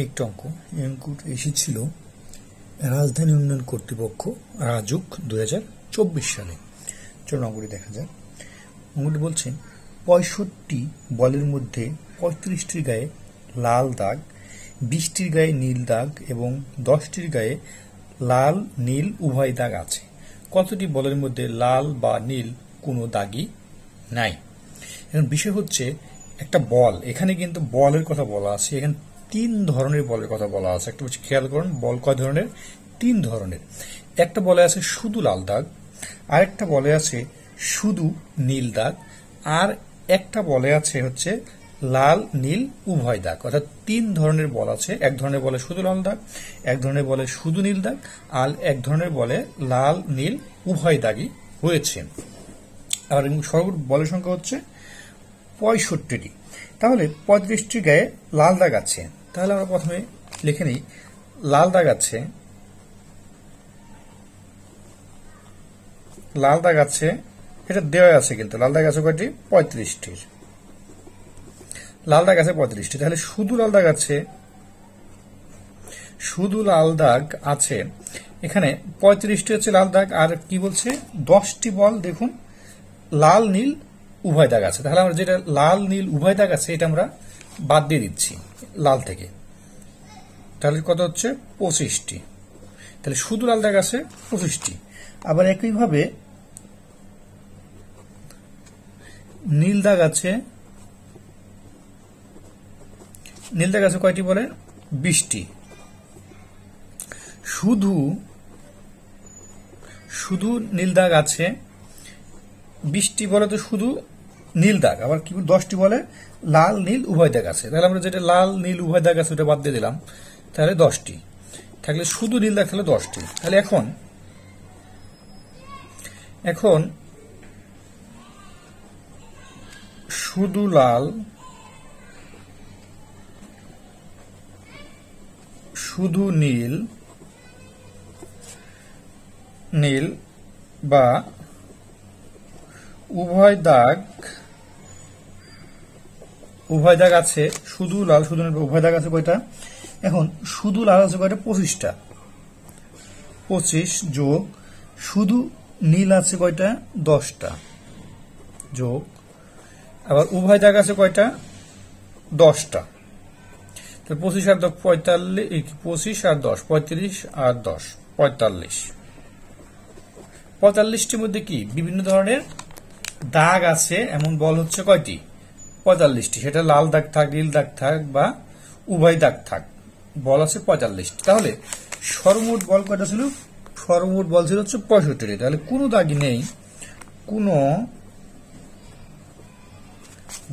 একটা অঙ্ক এসেছিল রাজধানী উন্নয়ন কর্তৃপক্ষ রাজুক 2024 সালে। চলুন অঙ্কটি দেখা যাক। অঙ্কটি বলছেন 65 বলের মধ্যে 35টির গায়ে লাল দাগ, 20টির গায়ে নীল দাগ এবং 10টির গায়ে লাল নীল উভয় দাগ আছে। কতটি বলের মধ্যে লাল বা নীল কোনো দাগই নাই? এখন বিষয় হচ্ছে একটা বল, এখানে কিন্তু বলের কথা বলা আছে। এখানে 3 ধরনের বলের কথা বলা আছে। একটা হচ্ছে, খেয়াল করুন, বল কয় ধরনের? 3 ধরনের। একটা বলে আছে শুধু লাল দাগ, আরেকটা বলে আছে শুধু নীল দাগ, আর একটা বলে আছে হচ্ছে লাল নীল উভয় দাগ। অর্থাৎ 3 ধরনের বল আছে। এক ধরনের বলে শুধু লাল দাগ, এক ধরনের বলে শুধু নীল দাগ, আর এক ধরনের বলে লাল নীল উভয় দাগই রয়েছে। আর সর্বমোট বলের সংখ্যা হচ্ছে 65টি। তাহলে 35টির গায়ে লাল দাগ আছে। তাহলে আমরা প্রথমে লিখে নিই, লাল দাগ আছে, লাল দাগ আছে, এটা দেওয়া আছে কিন্তু লাল দাগ আছে কয়টি? 35টির। লাল দাগ আছে 35টি। তাহলে শুধু লাল দাগ আছে, শুধু লাল দাগ আছে এখানে 35টি হচ্ছে লাল দাগ। আর কি বলছে? 10টি বল দেখুন লাল নীল উভয় দাগ আছে। তাহলে আমরা যেটা লাল নীল উভয় দাগ আছে এটা আমরা বাদ দিয়ে দিচ্ছি লাল থেকে। তাহলে কত হচ্ছে? 25টি। তাহলে শুধু লাল দাগ আছে 25টি। আবার একইভাবে নীল দাগ আছে, নীল দাগ আছে কয়টি বলে? 20টি। শুধু নীল দাগ আছে 20টি বলে তো শুধু নীল দাগ। আবার কি 10টি বলে লাল নীল উভয় দাগ আছে। তাহলে আমরা যেটা লাল নীল উভয় দাগ আছে ওটা বাদ দিয়ে দিলাম। তাহলে 10টি থাকলে শুধু নীল দাগ তাহলে 10টি। তাহলে এখন শুধু লাল, শুধু নীল বা উভয় দাগ আছে, শুধু লাল শুধু নীল উভয় দাগ আছে কয়টা? এখন শুধু লাল আছে কয়টা? 25টা। 25 যোগ শুধু নীল আছে কয়টা? 10টা যোগ আবার উভয় দাগ আছে কয়টা? 10টা। 25 আর 10 45, 25 আর 10 35 আর 10 45। 45টির মধ্যে কি বিভিন্ন ধরনের দাগ আছে এমন বল হচ্ছে কয়টি? 45টি। সেটা লাল দাগ থাক, নীল দাগ থাক বা উভয় দাগ থাক, বল আছে 45টি। তাহলে সর্বমোট বল কয়টা ছিল? সর্বমোট বল ছিল হচ্ছে 65টি। তাহলে কোনো দাগই নেই, কোনো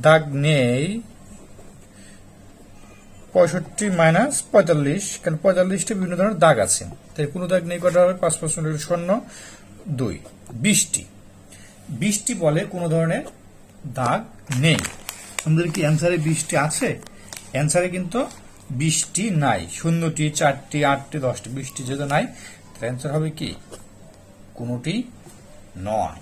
দাগ নেই। 65 মাইনাস 45, কারণ 45টি বিভিন্ন ধরনের দাগ আছে। তাই কোনো দাগ নেই। কটা হবে? 5% শূন্য 2। 20টি বলে কোনো ধরনের দাগ নেই। আমাদের কি অ্যান্সারে 20টি আছে? অ্যান্সারে কিন্তু 20টি নাই। 0টি, 4টি, 8টি, 10টি, 20টি যেহেতু নাই, তাহলে অ্যান্সার হবে কি? কোনোটি নয়।